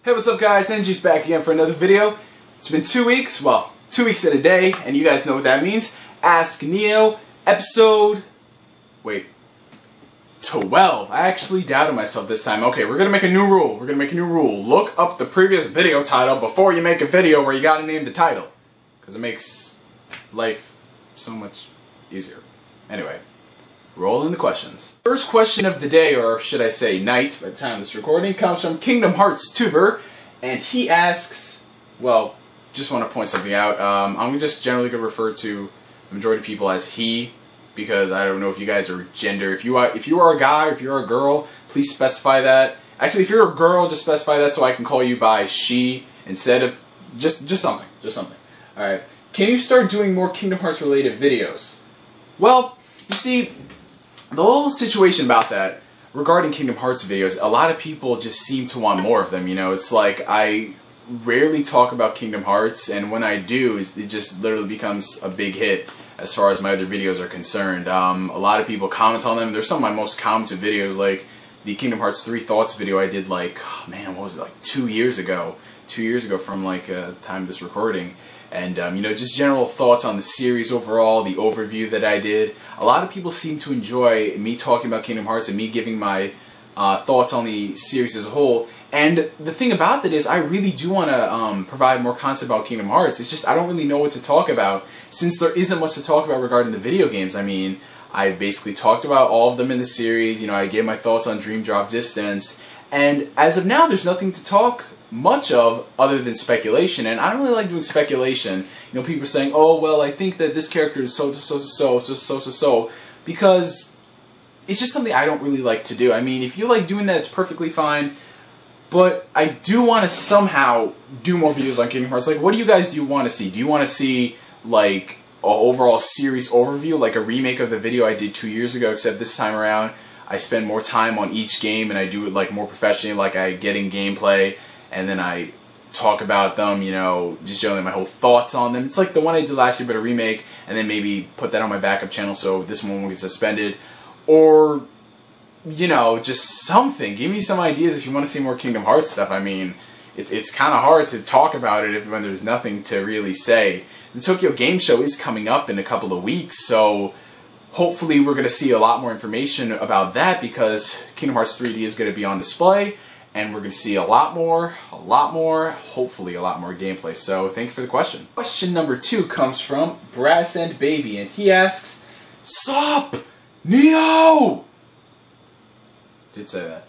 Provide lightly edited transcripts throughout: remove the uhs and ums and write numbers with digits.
Hey, what's up guys? NG's back again for another video. It's been 2 weeks, well, 2 weeks and a day, and you guys know what that means. Ask Neo, episode... wait. 12. I actually doubted myself this time. Okay, we're gonna make a new rule. Look up the previous video title before you make a video where you gotta name the title. Because it makes life so much easier. Anyway. Roll in the questions. First question of the day, or should I say night by the time of this recording, comes from Kingdom Hearts Tuber, and he asks, well, just want to point something out. I'm just generally going to refer to the majority of people as he, because I don't know if you guys are gender. If you are a guy, or if you're a girl, please specify that. Actually, if you're a girl, just specify that so I can call you by she instead of just something. All right. Can you start doing more Kingdom Hearts related videos? Well, you see, the whole situation about that, regarding Kingdom Hearts videos, a lot of people just seem to want more of them, you know. It's like, I rarely talk about Kingdom Hearts, and when I do, it just literally becomes a big hit as far as my other videos are concerned. A lot of people comment on them. There's some of my most commented videos, like the Kingdom Hearts 3 Thoughts video I did, like, oh man, what was it, like 2 years ago? 2 years ago from, like, the time of this recording. And, you know, just general thoughts on the series overall, the overview that I did. A lot of people seem to enjoy me talking about Kingdom Hearts and me giving my thoughts on the series as a whole. And the thing about that is I really do want to provide more content about Kingdom Hearts. It's just I don't really know what to talk about since there isn't much to talk about regarding the video games. I mean, I basically talked about all of them in the series. You know, I gave my thoughts on Dream Drop Distance. And as of now, there's nothing to talk much of other than speculation, and I don't really like doing speculation. You know, people are saying, oh, well, I think that this character is so, because it's just something I don't really like to do. I mean, if you like doing that, it's perfectly fine, but I do want to somehow do more videos on Kingdom Hearts. Like, what do you guys want to see? Do you want to see, like, an overall series overview, like a remake of the video I did 2 years ago, except this time around I spend more time on each game and I do it, like, more professionally, like I get in gameplay and then I talk about them, you know, just generally my whole thoughts on them. It's like the one I did last year, but a remake, and then maybe put that on my backup channel so this one won't get suspended. Or, you know, just something. Give me some ideas if you want to see more Kingdom Hearts stuff. I mean, it's kind of hard to talk about it when there's nothing to really say. The Tokyo Game Show is coming up in a couple of weeks, so hopefully we're going to see a lot more information about that because Kingdom Hearts 3D is going to be on display. And we're going to see a lot more, hopefully a lot more gameplay. So, thank you for the question. Question number 2 comes from Brass and Baby, and he asks, Sup, Neo? Did say that.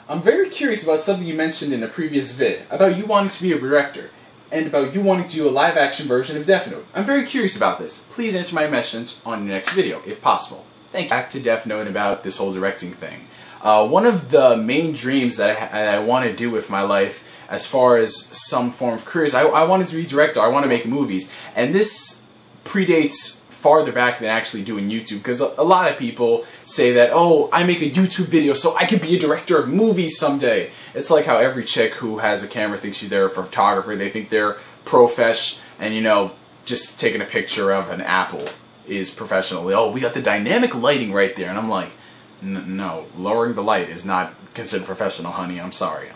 I'm very curious about something you mentioned in a previous vid, about you wanting to be a director, and about you wanting to do a live-action version of Death Note. I'm very curious about this. Please answer my message on your next video, if possible. Thank you. Back to Death Note about this whole directing thing. One of the main dreams that I want to do with my life, as far as some form of career, is I wanted to be a director. I want to make movies, and this predates farther back than actually doing YouTube. Because a lot of people say that, oh, I make a YouTube video so I can be a director of movies someday. It's like how every chick who has a camera thinks she's there for a photographer. They think they're profesh, and you know, just taking a picture of an apple is professional. Oh, we got the dynamic lighting right there, and I'm like, no, lowering the light is not considered professional, honey. I'm sorry.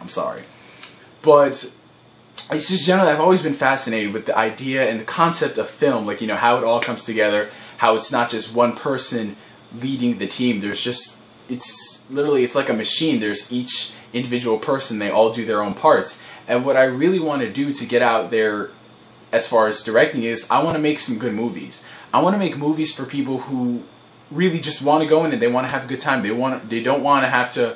But it's just generally, I've always been fascinated with the idea and the concept of film, like, you know, how it all comes together, how it's not just one person leading the team. There's just, it's like a machine. There's each individual person, they all do their own parts. And what I really want to do to get out there as far as directing is, I want to make some good movies. I want to make movies for people who really just want to go in and they want to have a good time. They don't want to have to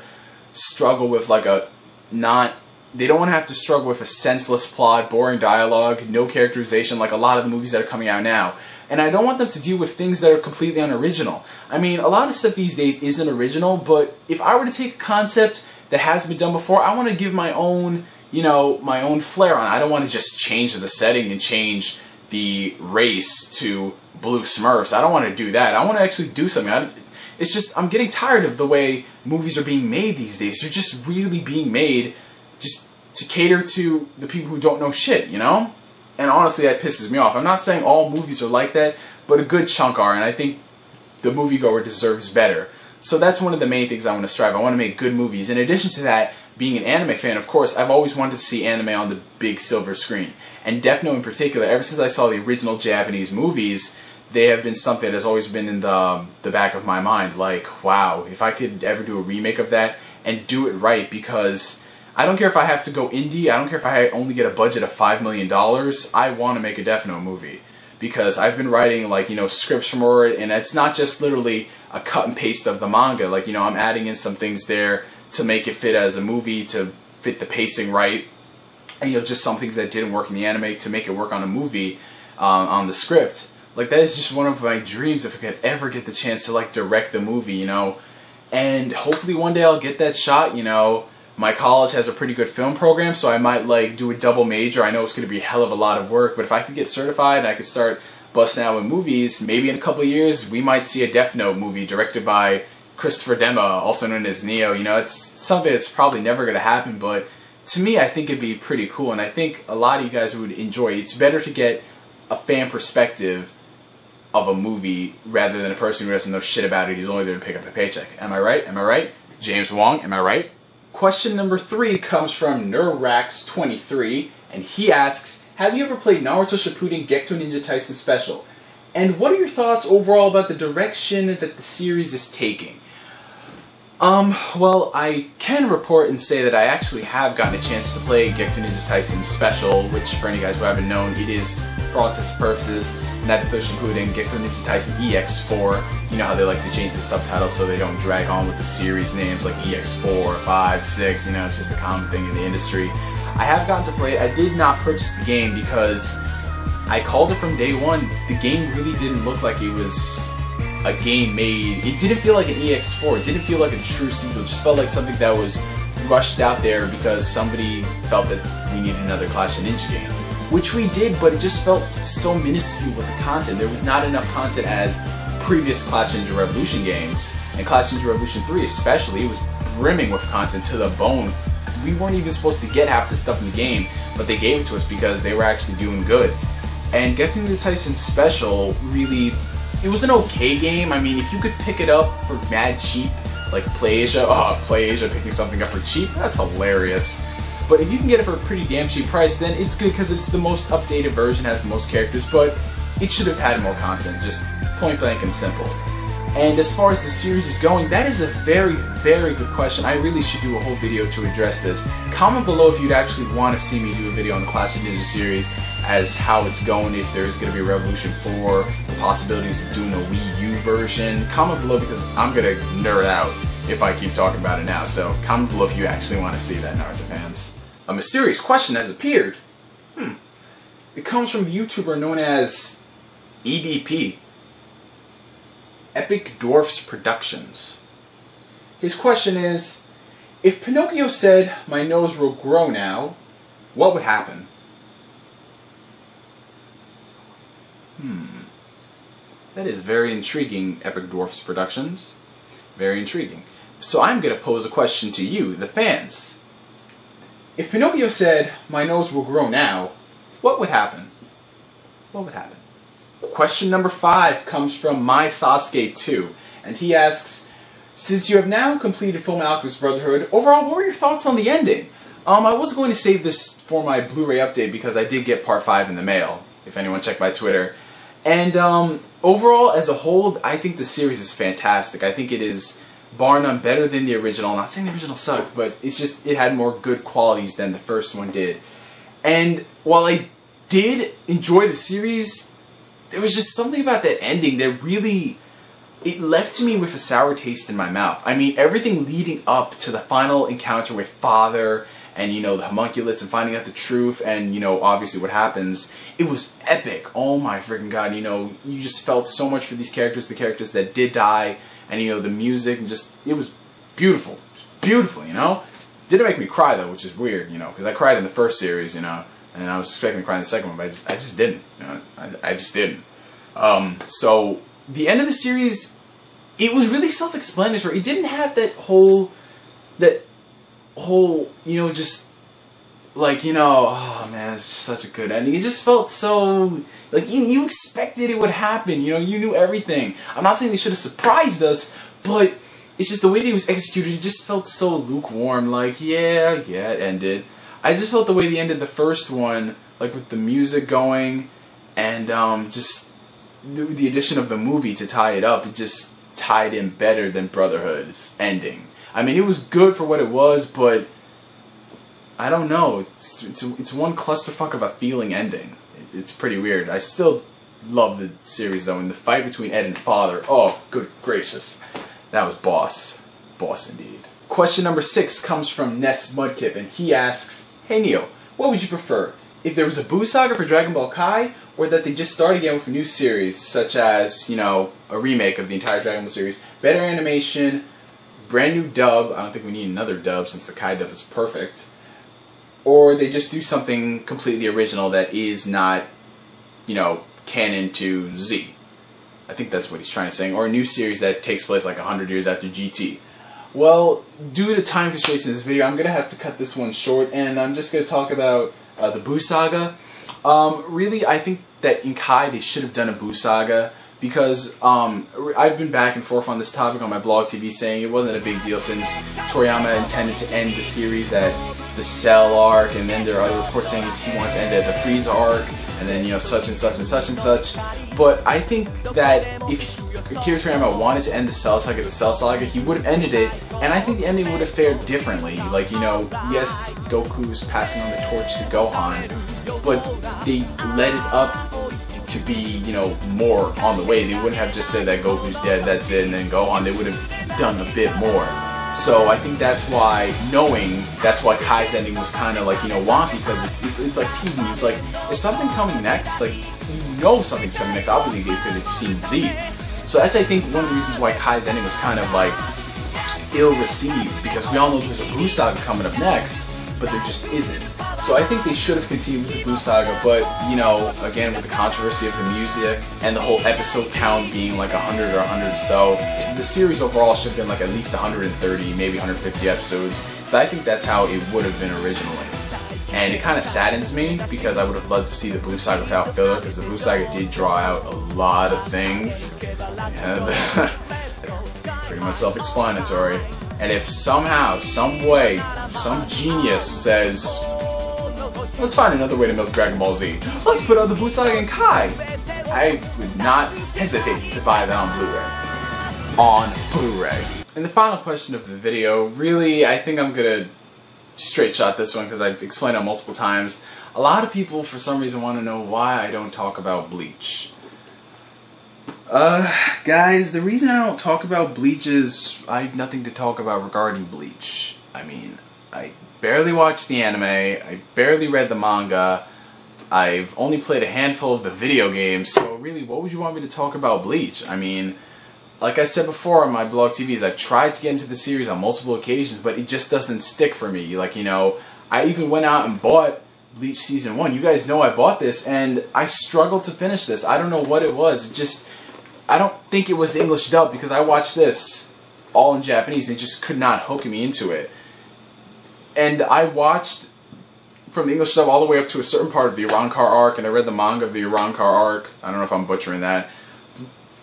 struggle with like they don't want to have to struggle with a senseless plot, boring dialogue, no characterization like a lot of the movies that are coming out now. And I don't want them to deal with things that are completely unoriginal. I mean, a lot of stuff these days isn't original, but if I were to take a concept that has been done before, I want to give my own, you know, my own flair on it. I don't want to just change the setting and change the race to Blue Smurfs. I don't want to do that. I want to actually do something. It's just, I'm getting tired of the way movies are being made these days. They're just really being made just to cater to the people who don't know shit, you know? And honestly, that pisses me off. I'm not saying all movies are like that, but a good chunk are, and I think the moviegoer deserves better. So that's one of the main things I want to strive. I want to make good movies. In addition to that, being an anime fan, of course, I've always wanted to see anime on the big silver screen. And Death Note in particular, ever since I saw the original Japanese movies, they have been something that has always been in the back of my mind. Like, wow, if I could ever do a remake of that and do it right, because I don't care if I have to go indie, I don't care if I only get a budget of $5 million, I want to make a Death Note movie. Because I've been writing, like, you know, scripts for it, and it's not just literally a cut and paste of the manga. Like, you know, I'm adding in some things there to make it fit as a movie, to fit the pacing right, and, you know, just some things that didn't work in the anime to make it work on a movie, on the script. Like, that is just one of my dreams, if I could ever get the chance to, like, direct the movie, you know. And hopefully one day I'll get that shot, you know. My college has a pretty good film program, so I might, like, do a double major. I know it's going to be a hell of a lot of work, but if I could get certified and I could start busting out with movies, maybe in a couple of years we might see a Death Note movie directed by Christopher Dema, also known as Neo. You know, it's something that's probably never going to happen, but to me I think it'd be pretty cool, and I think a lot of you guys would enjoy it. It's better to get a fan perspective of a movie rather than a person who doesn't know shit about it. He's only there to pick up a paycheck. Am I right? Am I right? James Wong, am I right? Question number 3 comes from Nerrax23, and he asks, have you ever played Naruto Shippuden Gekto Ninja Tyson Special? And what are your thoughts overall about the direction that the series is taking? Well, I can report and say that I actually have gotten a chance to play Gekto Ninja Tyson Special, which, for any guys who haven't known, it is, for all intents and purposes, Naruto Shippuden Gekto Ninja Tyson EX4. You know how they like to change the subtitles so they don't drag on with the series names like EX4, 5, 6, you know, it's just a common thing in the industry. I have gotten to play it. I did not purchase the game because I called it from day one. The game really didn't look like it was a game made. It didn't feel like an EX4. It didn't feel like a true sequel. It just felt like something that was rushed out there because somebody felt that we needed another Clash of Ninja game. Which we did, but it just felt so minuscule with the content. There was not enough content as previous Clash Ninja Revolution games. And Clash Ninja Revolution 3 especially, it was brimming with content to the bone. We weren't even supposed to get half the stuff in the game, but they gave it to us because they were actually doing good. And Gekto Ninja Tyson Special really, it was an okay game. I mean, if you could pick it up for mad cheap, like PlayAsia, PlayAsia picking something up for cheap, that's hilarious. But if you can get it for a pretty damn cheap price, then it's good because it's the most updated version, has the most characters, but it should have had more content, just point blank and simple. And as far as the series is going, that is a very, very good question. I really should do a whole video to address this. Comment below if you'd actually want to see me do a video on the Clash of Ninja series as how it's going, if there's going to be a Revolution 4, the possibilities of doing a Wii U version. Comment below because I'm going to nerd out if I keep talking about it now. So comment below if you actually want to see that, Naruto fans. A mysterious question has appeared. It comes from the YouTuber known as EDP. Epic Dwarfs Productions. His question is, if Pinocchio said, "My nose will grow now," what would happen? That is very intriguing, Epic Dwarfs Productions. Very intriguing. So I'm going to pose a question to you, the fans. If Pinocchio said, "My nose will grow now," what would happen? What would happen? Question number 5 comes from My Sasuke 2, and he asks, since you have now completed Full Alchemist Brotherhood, overall, what were your thoughts on the ending? I was going to save this for my Blu-ray update because I did get Part 5 in the mail, if anyone checked my Twitter. And overall, as a whole, I think the series is fantastic. I think it is, bar none, better than the original. I'm not saying the original sucked, but it's just, it had more good qualities than the first one did. And while I did enjoy the series, there was just something about that ending that really, it left me with a sour taste in my mouth. I mean, everything leading up to the final encounter with Father and, you know, the homunculus and finding out the truth and, you know, obviously what happens, it was epic. Oh my freaking god, you know, you just felt so much for these characters, the characters that did die, and, you know, the music, and just, it was beautiful. It was beautiful, you know? Didn't make me cry, though, which is weird, you know, because I cried in the first series, you know, and I was expecting to cry in the second one, but I just didn't, you know, I just didn't. So, the end of the series, it was really self-explanatory. It didn't have that whole, you know, just, like, you know, oh man, it's just such a good ending. It just felt so, like, you expected it would happen, you know, you knew everything. I'm not saying they should have surprised us, but it's just the way that it was executed, it just felt so lukewarm. Like, yeah, it ended. I just felt the way they ended the first one, like with the music going, and just the addition of the movie to tie it up, it just tied in better than Brotherhood's ending. I mean, it was good for what it was, but I don't know. It's one clusterfuck of a feeling ending. It's pretty weird. I still love the series though, and the fight between Ed and Father. Oh, good gracious, that was boss indeed. Question number 6 comes from Ness Mudkip, and he asks, "Hey Neo, what would you prefer? If there was a Buu Saga for Dragon Ball Kai, or that they just start again with a new series, such as, you know, a remake of the entire Dragon Ball series, better animation, brand new dub, I don't think we need another dub since the Kai dub is perfect, or they just do something completely original that is not, you know, canon to Z." I think that's what he's trying to say. Or a new series that takes place like 100 years after GT. Well, due to time constraints in this video, I'm going to have to cut this one short, and I'm just going to talk about the Buu Saga. Really, I think that in Kai they should have done a Buu Saga, because I've been back and forth on this topic on my blog TV saying it wasn't a big deal since Toriyama intended to end the series at the Cell arc, and then there are other reports saying he wants to end it at the Frieza arc, and then, you know, such and such and such and such. But I think that if Akira Toriyama wanted to end the Cell Saga at the Cell Saga, he would have ended it, and I think the ending would have fared differently. Like, you know, yes, Goku's passing on the torch to Gohan, but they led it up to be, you know, more on the way. They wouldn't have just said that Goku's dead, that's it, and then Gohan. They would have done a bit more. So I think that's why, that's why Kai's ending was kind of like, you know, wonky, because it's like teasing you. It's like, is something coming next? Like, you know something's coming next, obviously, because if you've seen Z. So that's, I think, one of the reasons why Kai's ending was kind of like ill-received, because we all know there's a Buu Saga coming up next, but there just isn't. So I think they should have continued with the Buu Saga, but, you know, again, with the controversy of the music and the whole episode count being like 100 or 100 so, the series overall should have been like at least 130, maybe 150 episodes, because I think that's how it would have been originally. And it kind of saddens me, because I would have loved to see the Buu Saga without filler, because the Buu Saga did draw out a lot of things, and pretty much self-explanatory. And if somehow, some way, some genius says, let's find another way to milk Dragon Ball Z, let's put out the Buu Saga and Kai, I would not hesitate to buy that on Blu-ray. And the final question of the video, really, I think I'm gonna straight shot this one because I've explained it multiple times. A lot of people, for some reason, want to know why I don't talk about Bleach. Guys, the reason I don't talk about Bleach is I have nothing to talk about regarding Bleach. I mean, I barely watched the anime, I barely read the manga, I've only played a handful of the video games, so really, what would you want me to talk about Bleach? I mean, like I said before on my blog TVs, I've tried to get into the series on multiple occasions, but it just doesn't stick for me. Like, you know, I even went out and bought Bleach Season 1. You guys know I bought this, and I struggled to finish this. I don't know what it was. It just, I don't think it was the English dub, because I watched this all in Japanese and it just could not hook me into it. And I watched from the English dub all the way up to a certain part of the Urankar arc, and I read the manga of the Urankar arc. I don't know if I'm butchering that.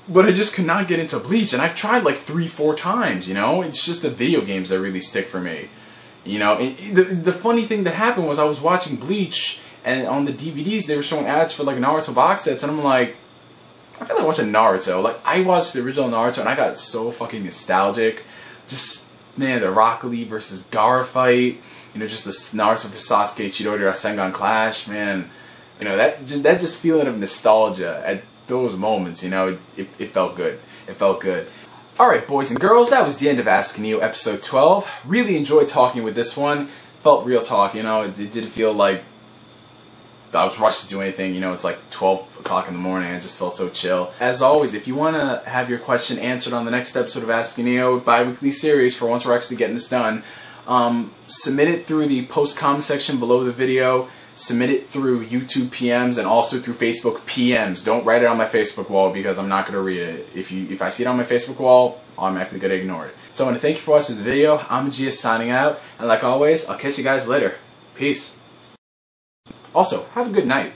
But I just could not get into Bleach, and I've tried like 3-4 times, you know? It's just the video games that really stick for me. You know, the funny thing that happened was I was watching Bleach, and on the DVDs they were showing ads for like Naruto box sets, and I'm like, I feel like watching Naruto. Like, I watched the original Naruto, and I got so fucking nostalgic. Just, man, the Rock Lee versus Gaara fight, you know, just the Naruto vs Sasuke Chidori Rasengan clash, man. You know, that just feeling of nostalgia at those moments, you know, it felt good. It felt good. Alright, boys and girls, that was the end of Ask Neo episode 12. Really enjoyed talking with this one. Felt real talk, you know, it didn't feel like I was rushed to do anything, you know, it's like 12 o'clock in the morning, I just felt so chill. As always, if you want to have your question answered on the next episode of Ask Neo, bi-weekly series, for once we're actually getting this done, submit it through the post-comment section below the video. Submit it through YouTube PMs and also through Facebook PMs. Don't write it on my Facebook wall, because I'm not going to read it. If I see it on my Facebook wall, I'm actually going to ignore it. So I want to thank you for watching this video. I'm Gia signing out, and like always, I'll catch you guys later. Peace. Also, have a good night.